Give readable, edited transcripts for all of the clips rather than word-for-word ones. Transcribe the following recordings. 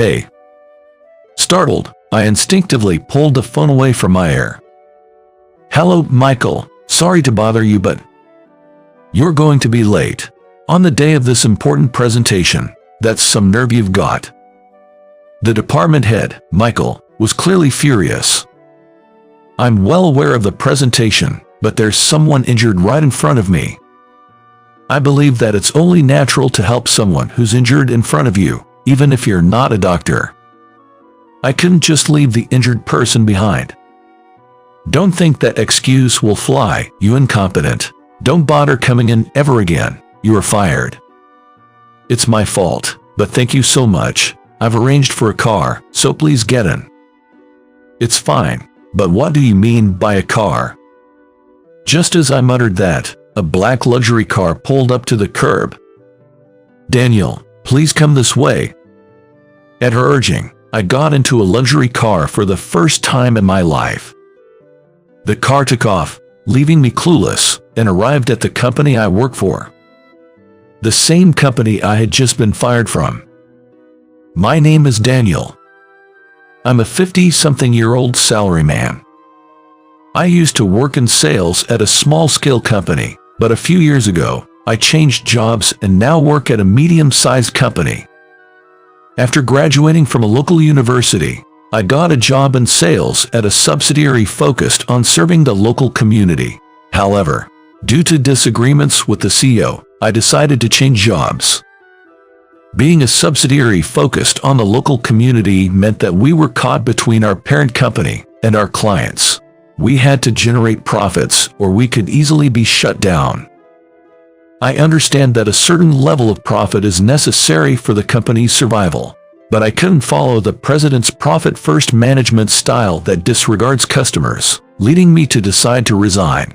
Hey. Startled, I instinctively pulled the phone away from my ear. Hello, Michael. Sorry to bother you, but you're going to be late. On the day of this important presentation. That's some nerve you've got. The department head, Michael, was clearly furious. I'm well aware of the presentation, but there's someone injured right in front of me. I believe that it's only natural to help someone who's injured in front of you, even if you're not a doctor. I couldn't just leave the injured person behind. Don't think that excuse will fly, you incompetent. Don't bother coming in ever again. You are fired. It's my fault, but thank you so much. I've arranged for a car, so please get in. It's fine, but what do you mean by a car? Just as I muttered that, a black luxury car pulled up to the curb. Daniel, please come this way. At her urging, I got into a luxury car for the first time in my life. The car took off, leaving me clueless, and arrived at the company I work for. The same company I had just been fired from. My name is Daniel. I'm a 50-something-year-old salaryman. I used to work in sales at a small-scale company, but a few years ago, I changed jobs and now work at a medium-sized company. After graduating from a local university, I got a job in sales at a subsidiary focused on serving the local community. However, due to disagreements with the CEO, I decided to change jobs. Being a subsidiary focused on the local community meant that we were caught between our parent company and our clients. We had to generate profits or we could easily be shut down. I understand that a certain level of profit is necessary for the company's survival, but I couldn't follow the president's profit-first management style that disregards customers, leading me to decide to resign.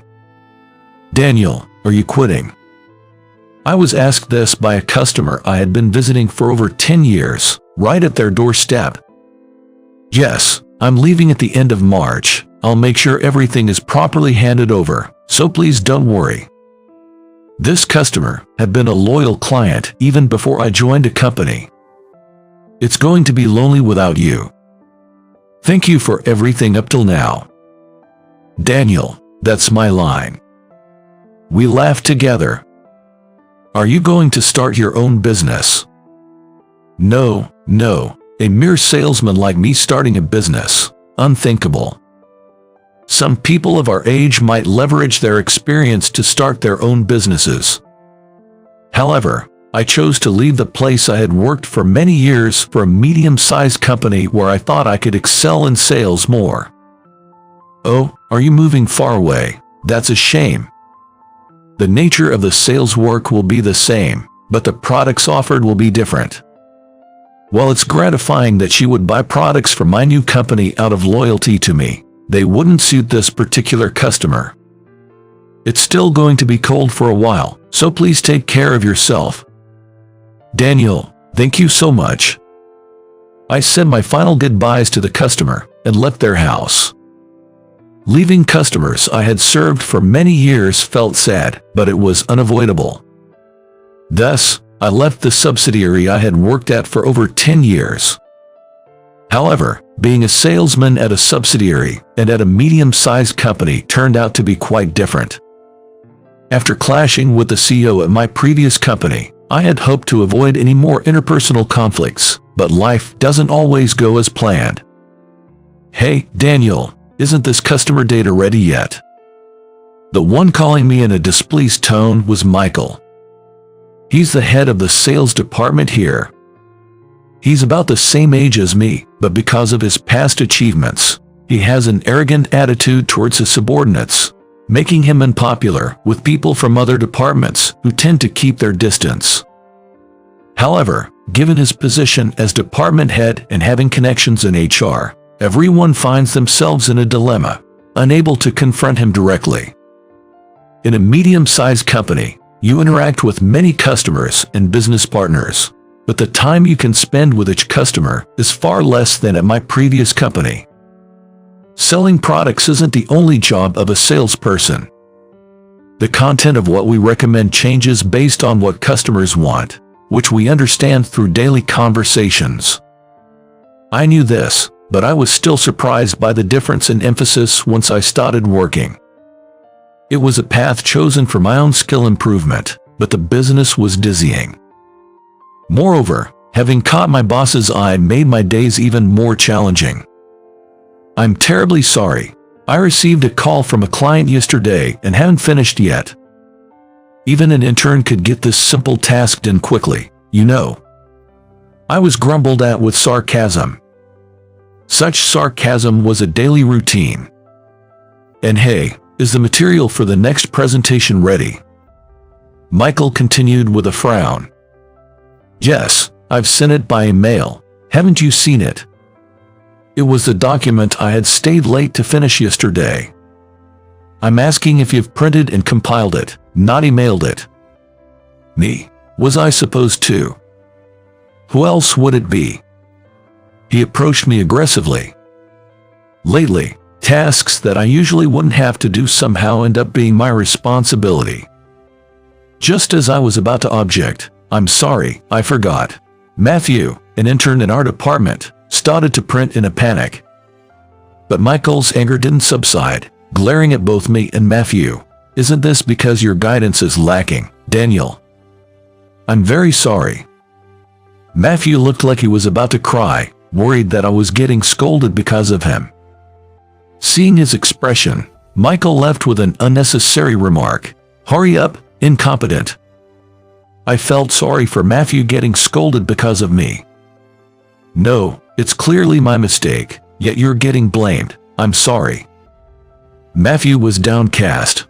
Daniel, are you quitting? I was asked this by a customer I had been visiting for over 10 years, right at their doorstep. Yes, I'm leaving at the end of March. I'll make sure everything is properly handed over, so please don't worry. This customer had been a loyal client even before I joined a company. It's going to be lonely without you. Thank you for everything up till now. Daniel, that's my line. We laughed together. Are you going to start your own business? No, a mere salesman like me starting a business. Unthinkable. Some people of our age might leverage their experience to start their own businesses. However, I chose to leave the place I had worked for many years for a medium-sized company where I thought I could excel in sales more. Oh, are you moving far away? That's a shame. The nature of the sales work will be the same, but the products offered will be different. While it's gratifying that she would buy products from my new company out of loyalty to me, they wouldn't suit this particular customer. It's still going to be cold for a while, so please take care of yourself. Daniel, thank you so much. I said my final goodbyes to the customer and left their house. Leaving customers I had served for many years felt sad, but it was unavoidable. Thus, I left the subsidiary I had worked at for over 10 years. However, being a salesman at a subsidiary and at a medium-sized company turned out to be quite different. After clashing with the CEO at my previous company, I had hoped to avoid any more interpersonal conflicts, but life doesn't always go as planned. Hey, Daniel, isn't this customer data ready yet? The one calling me in a displeased tone was Michael. He's the head of the sales department here. He's about the same age as me, but because of his past achievements, he has an arrogant attitude towards his subordinates, making him unpopular with people from other departments who tend to keep their distance. However, given his position as department head and having connections in HR, everyone finds themselves in a dilemma, unable to confront him directly. In a medium-sized company, you interact with many customers and business partners, but the time you can spend with each customer is far less than at my previous company. Selling products isn't the only job of a salesperson. The content of what we recommend changes based on what customers want, which we understand through daily conversations. I knew this, but I was still surprised by the difference in emphasis once I started working. It was a path chosen for my own skill improvement, but the business was dizzying. Moreover, having caught my boss's eye made my days even more challenging. I'm terribly sorry. I received a call from a client yesterday and haven't finished yet. Even an intern could get this simple task done quickly, you know. I was grumbled at with sarcasm. Such sarcasm was a daily routine. And hey, is the material for the next presentation ready? Michael continued with a frown. Yes, I've sent it by email. Haven't you seen it? It was the document I had stayed late to finish yesterday. I'm asking if you've printed and compiled it, not emailed it. Me? Was I supposed to? Who else would it be? He approached me aggressively. Lately, tasks that I usually wouldn't have to do somehow end up being my responsibility. Just as I was about to object, I'm sorry, I forgot. Matthew, an intern in our department, started to print in a panic. But Michael's anger didn't subside, glaring at both me and Matthew. Isn't this because your guidance is lacking, Daniel? I'm very sorry. Matthew looked like he was about to cry, worried that I was getting scolded because of him. Seeing his expression, Michael left with an unnecessary remark. Hurry up, incompetent. I felt sorry for Matthew getting scolded because of me. No, it's clearly my mistake, yet you're getting blamed. I'm sorry. Matthew was downcast.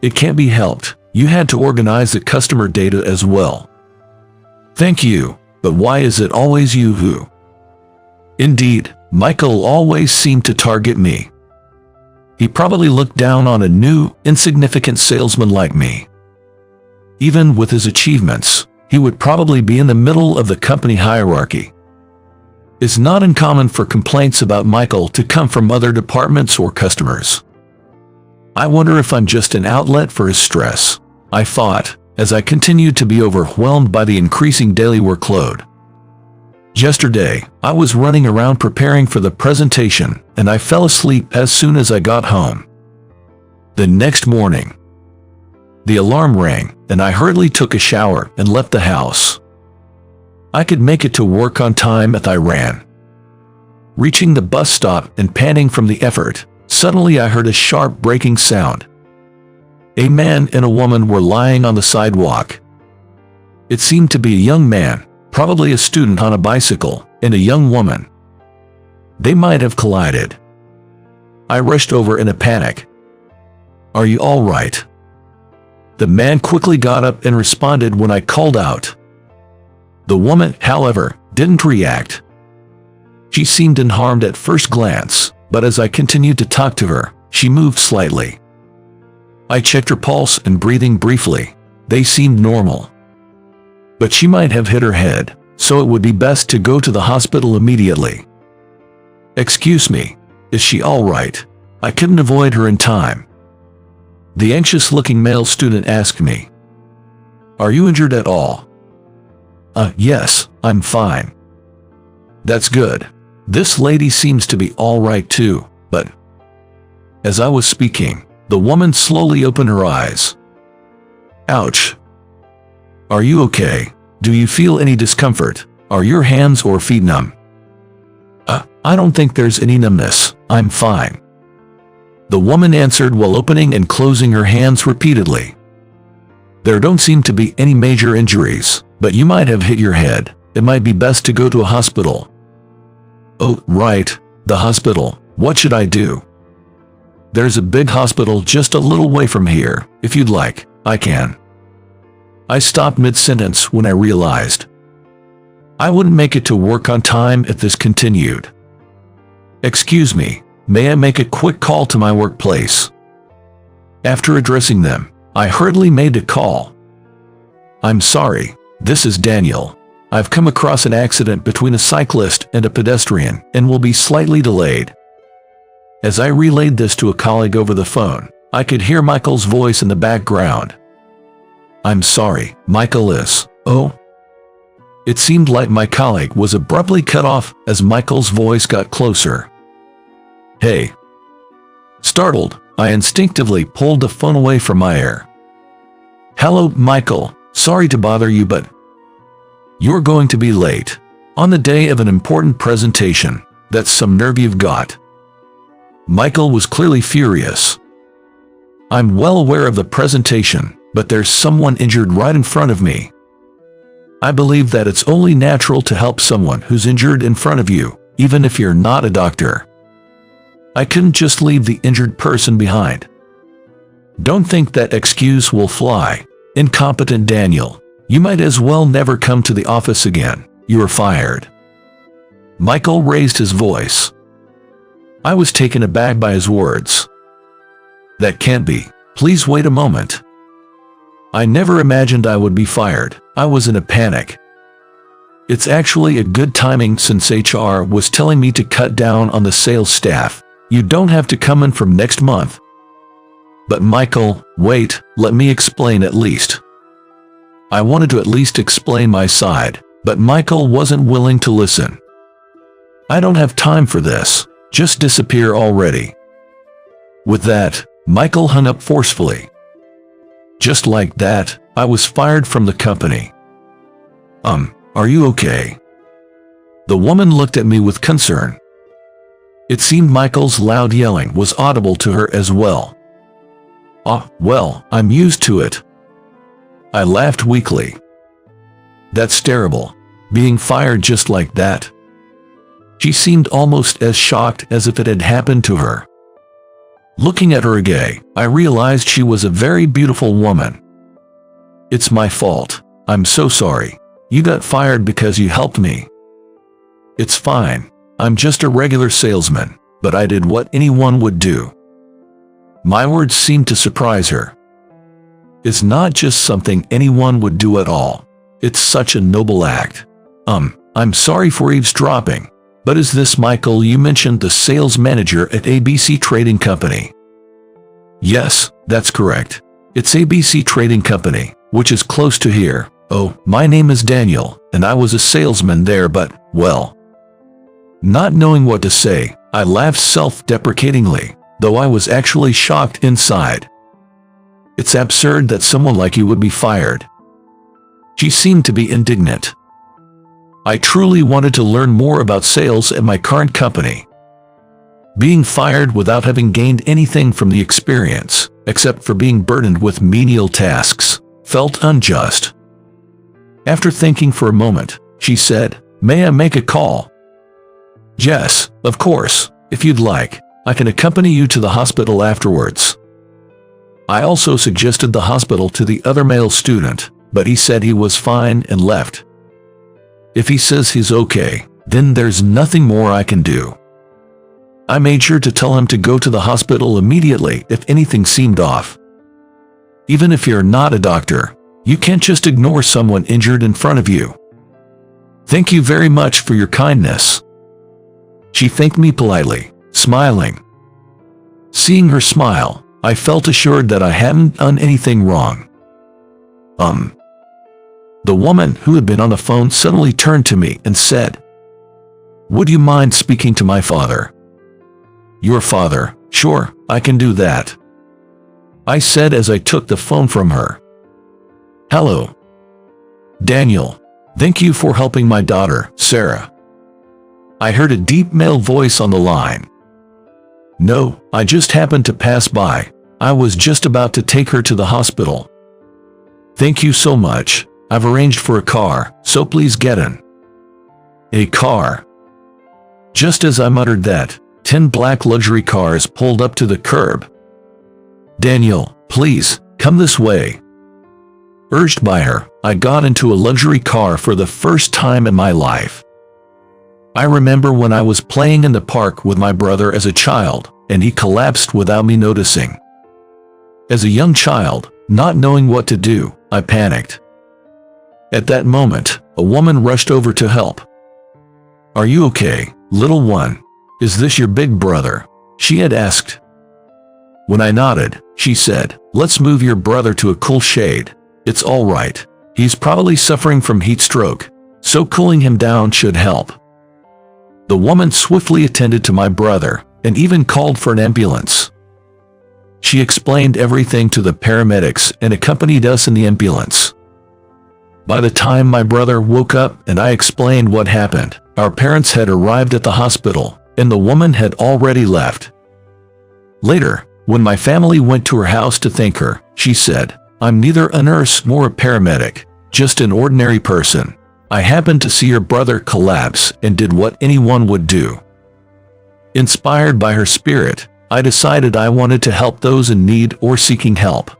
It can't be helped. You had to organize the customer data as well. Thank you, but why is it always you who? Indeed, Michael always seemed to target me. He probably looked down on a new, insignificant salesman like me. Even with his achievements, he would probably be in the middle of the company hierarchy. It's not uncommon for complaints about Michael to come from other departments or customers. I wonder if I'm just an outlet for his stress, I thought, as I continued to be overwhelmed by the increasing daily workload. Yesterday, I was running around preparing for the presentation, and I fell asleep as soon as I got home. The next morning, the alarm rang, and I hurriedly took a shower and left the house. I could make it to work on time as I ran. Reaching the bus stop and panting from the effort, suddenly I heard a sharp breaking sound. A man and a woman were lying on the sidewalk. It seemed to be a young man, probably a student on a bicycle, and a young woman. They might have collided. I rushed over in a panic. Are you all right? The man quickly got up and responded when I called out. The woman, however, didn't react. She seemed unharmed at first glance, but as I continued to talk to her, she moved slightly. I checked her pulse and breathing briefly. They seemed normal. But she might have hit her head, so it would be best to go to the hospital immediately. Excuse me, is she all right? I couldn't avoid her in time. The anxious-looking male student asked me. Are you injured at all? Yes, I'm fine. That's good. This lady seems to be all right too, but... As I was speaking, the woman slowly opened her eyes. Ouch. Are you okay? Do you feel any discomfort? Are your hands or feet numb? I don't think there's any numbness. I'm fine. The woman answered while opening and closing her hands repeatedly. There don't seem to be any major injuries, but you might have hit your head. It might be best to go to a hospital. Oh, right, the hospital. What should I do? There's a big hospital just a little way from here. If you'd like, I can. I stopped mid-sentence when I realized I wouldn't make it to work on time if this continued. Excuse me, may I make a quick call to my workplace? After addressing them, I hurriedly made a call. I'm sorry, this is Daniel. I've come across an accident between a cyclist and a pedestrian and will be slightly delayed. As I relayed this to a colleague over the phone, I could hear Michael's voice in the background. I'm sorry, Michael is. Oh? It seemed like my colleague was abruptly cut off as Michael's voice got closer. Hey. Startled, I instinctively pulled the phone away from my ear. Hello, Michael. Sorry to bother you, but you're going to be late. On the day of an important presentation. That's some nerve you've got. Michael was clearly furious. I'm well aware of the presentation, but there's someone injured right in front of me. I believe that it's only natural to help someone who's injured in front of you, even if you're not a doctor. I couldn't just leave the injured person behind. Don't think that excuse will fly. Incompetent Daniel. You might as well never come to the office again. You are fired. Michael raised his voice. I was taken aback by his words. That can't be. Please wait a moment. I never imagined I would be fired. I was in a panic. It's actually a good timing since HR was telling me to cut down on the sales staff. You don't have to come in from next month. But Michael, wait, let me explain at least. I wanted to at least explain my side, but Michael wasn't willing to listen. I don't have time for this. Just disappear already. With that, Michael hung up forcefully. Just like that, I was fired from the company. Are you okay? The woman looked at me with concern. It seemed Michael's loud yelling was audible to her as well. Well, I'm used to it. I laughed weakly. That's terrible. Being fired just like that. She seemed almost as shocked as if it had happened to her. Looking at her again, I realized she was a very beautiful woman. It's my fault. I'm so sorry. You got fired because you helped me. It's fine. I'm just a regular salesman, but I did what anyone would do. My words seemed to surprise her. It's not just something anyone would do at all. It's such a noble act. I'm sorry for eavesdropping. But is this Michael you mentioned, the sales manager at ABC Trading Company? Yes, that's correct. It's ABC Trading Company, which is close to here. Oh, my name is Daniel, and I was a salesman there, but, well. Not knowing what to say, I laughed self-deprecatingly, though I was actually shocked inside. It's absurd that someone like you would be fired. She seemed to be indignant. I truly wanted to learn more about sales at my current company. Being fired without having gained anything from the experience, except for being burdened with menial tasks, felt unjust. After thinking for a moment, she said, "May I make a call?" "Yes, of course, if you'd like. I can accompany you to the hospital afterwards." I also suggested the hospital to the other male student, but he said he was fine and left. If he says he's okay, then there's nothing more I can do. I made sure to tell him to go to the hospital immediately if anything seemed off. Even if you're not a doctor, you can't just ignore someone injured in front of you. Thank you very much for your kindness. She thanked me politely, smiling. Seeing her smile, I felt assured that I hadn't done anything wrong. The woman who had been on the phone suddenly turned to me and said, "Would you mind speaking to my father?" "Your father? Sure, I can do that," I said as I took the phone from her. "Hello. Daniel. Thank you for helping my daughter, Sarah." I heard a deep male voice on the line. "No, I just happened to pass by. I was just about to take her to the hospital." "Thank you so much. I've arranged for a car, so please get in." A car. Just as I muttered that, 10 black luxury cars pulled up to the curb. "Daniel, please, come this way." Urged by her, I got into a luxury car for the first time in my life. I remember when I was playing in the park with my brother as a child, and he collapsed without me noticing. As a young child, not knowing what to do, I panicked. At that moment, a woman rushed over to help. "Are you okay, little one? Is this your big brother?" she had asked. When I nodded, she said, "Let's move your brother to a cool shade. It's all right. He's probably suffering from heat stroke." so cooling him down should help. The woman swiftly attended to my brother and even called for an ambulance. She explained everything to the paramedics and accompanied us in the ambulance. By the time my brother woke up and I explained what happened, our parents had arrived at the hospital and the woman had already left. Later, when my family went to her house to thank her, she said, "I'm neither a nurse nor a paramedic, just an ordinary person. I happened to see your brother collapse and did what anyone would do." Inspired by her spirit, I decided I wanted to help those in need or seeking help.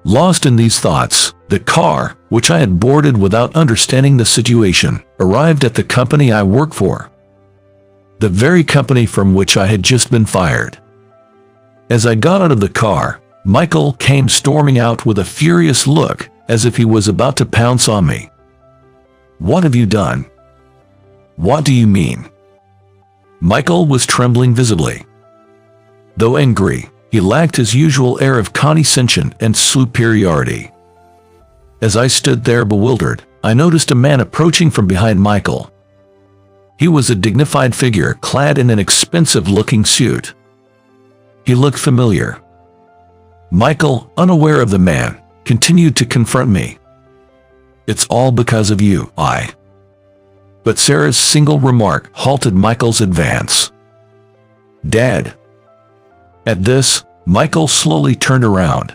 Lost in these thoughts, the car, which I had boarded without understanding the situation, arrived at the company I work for. The very company from which I had just been fired. As I got out of the car, Michael came storming out with a furious look, as if he was about to pounce on me. "What have you done? What do you mean?" Michael was trembling visibly. Though angry, he lacked his usual air of condescension and superiority. As I stood there bewildered, I noticed a man approaching from behind Michael. He was a dignified figure clad in an expensive-looking suit. He looked familiar. Michael, unaware of the man, continued to confront me. "It's all because of you, But Sarah's single remark halted Michael's advance. "Dad." At this, Michael slowly turned around.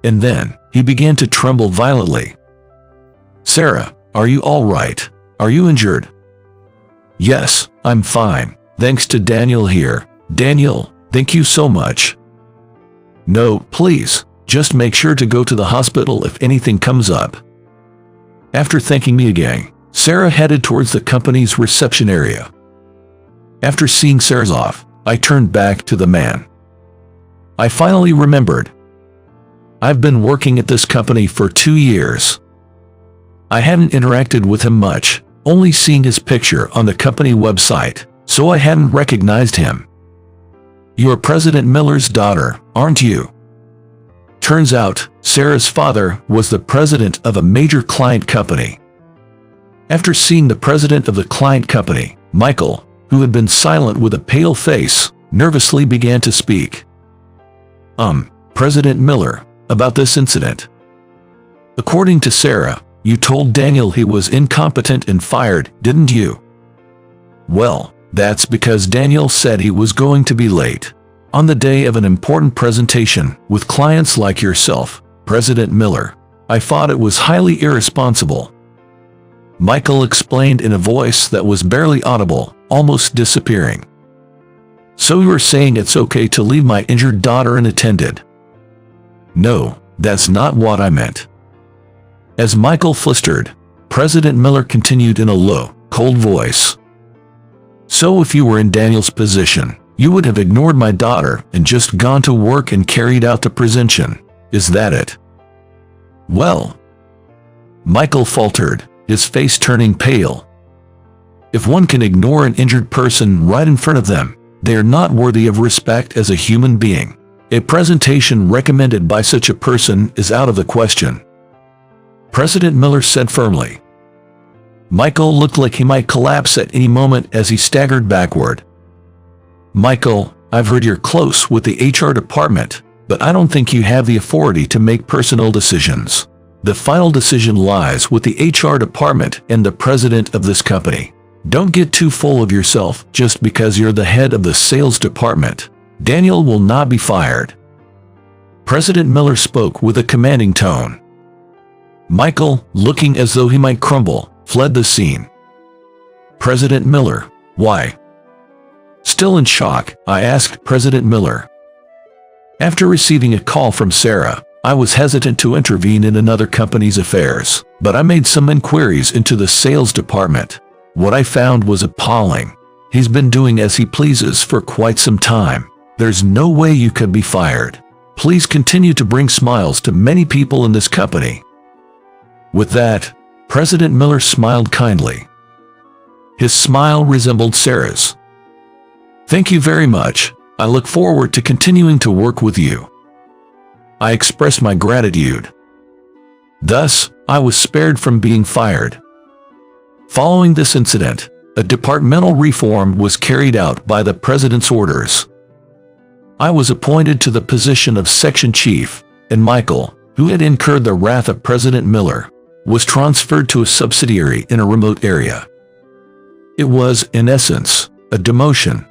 And then, he began to tremble violently. "Sarah, are you all right? Are you injured?" "Yes, I'm fine, thanks to Daniel here." "Daniel, thank you so much." "No, please, just make sure to go to the hospital if anything comes up." After thanking me again, Sarah headed towards the company's reception area. After seeing Sarah's off, I turned back to the man. I finally remembered. I've been working at this company for 2 years. I hadn't interacted with him much, only seeing his picture on the company website, so I hadn't recognized him. "You're President Miller's daughter, aren't you?" Turns out, Sarah's father was the president of a major client company. After seeing the president of the client company, Michael, who had been silent with a pale face, nervously began to speak. President Miller, about this incident. According to Sarah, you told Daniel he was incompetent and fired, didn't you?" "Well, that's because Daniel said he was going to be late. On the day of an important presentation with clients like yourself, President Miller. I thought it was highly irresponsible." Michael explained in a voice that was barely audible, almost disappearing. "So you were saying it's okay to leave my injured daughter unattended?" "No, that's not what I meant." As Michael flistered, President Miller continued in a low, cold voice. "So if you were in Daniel's position, you would have ignored my daughter and just gone to work and carried out the presentation, is that it?" "Well," Michael faltered, his face turning pale. "If one can ignore an injured person right in front of them, they are not worthy of respect as a human being. A presentation recommended by such a person is out of the question," President Miller said firmly. Michael looked like he might collapse at any moment as he staggered backward. "Michael, I've heard you're close with the HR department, but I don't think you have the authority to make personal decisions. The final decision lies with the HR department and the president of this company. Don't get too full of yourself just because you're the head of the sales department. Daniel will not be fired." President Miller spoke with a commanding tone. Michael, looking as though he might crumble, fled the scene. "President Miller, why?" Still in shock, I asked President Miller. After receiving a call from Sarah, I was hesitant to intervene in another company's affairs, but I made some inquiries into the sales department. What I found was appalling. He's been doing as he pleases for quite some time. There's no way you could be fired. Please continue to bring smiles to many people in this company. With that, President Miller smiled kindly. His smile resembled Sarah's. "Thank you very much. I look forward to continuing to work with you." I expressed my gratitude. Thus, I was spared from being fired. Following this incident, a departmental reform was carried out by the President's orders. I was appointed to the position of section chief, and Michael, who had incurred the wrath of President Miller, was transferred to a subsidiary in a remote area. It was, in essence, a demotion.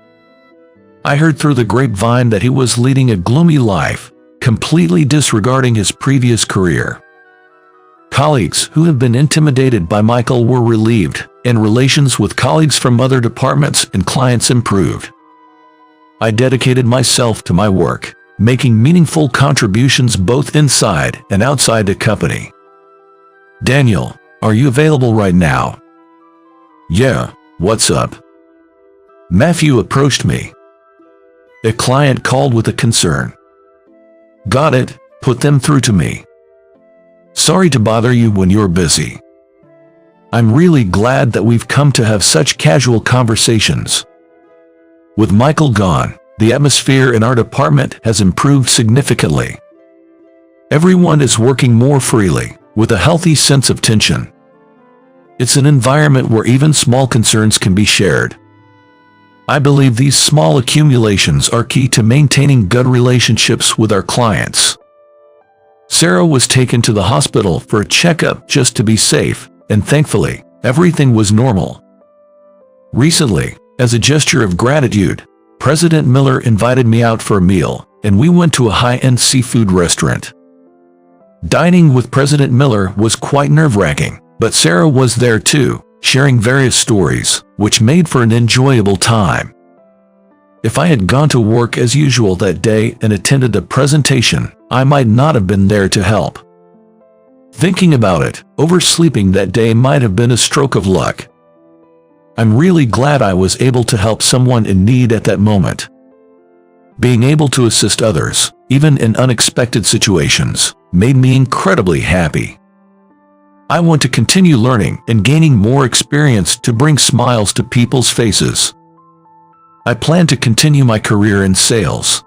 I heard through the grapevine that he was leading a gloomy life, completely disregarding his previous career. Colleagues who had been intimidated by Michael were relieved, and relations with colleagues from other departments and clients improved. I dedicated myself to my work, making meaningful contributions both inside and outside the company. Daniel, are you available right now? Yeah, what's up? Matthew approached me. A client called with a concern. Got it, put them through to me. Sorry to bother you when you're busy. I'm really glad that we've come to have such casual conversations. With Michael gone, the atmosphere in our department has improved significantly. Everyone is working more freely, with a healthy sense of tension. It's an environment where even small concerns can be shared. I believe these small accumulations are key to maintaining good relationships with our clients. Sarah was taken to the hospital for a checkup just to be safe, and thankfully, everything was normal. Recently, as a gesture of gratitude, President Miller invited me out for a meal, and we went to a high-end seafood restaurant. Dining with President Miller was quite nerve-wracking, but Sarah was there too, sharing various stories, which made for an enjoyable time. If I had gone to work as usual that day and attended the presentation, I might not have been there to help. Thinking about it, oversleeping that day might have been a stroke of luck. I'm really glad I was able to help someone in need at that moment. Being able to assist others, even in unexpected situations, made me incredibly happy. I want to continue learning and gaining more experience to bring smiles to people's faces. I plan to continue my career in sales.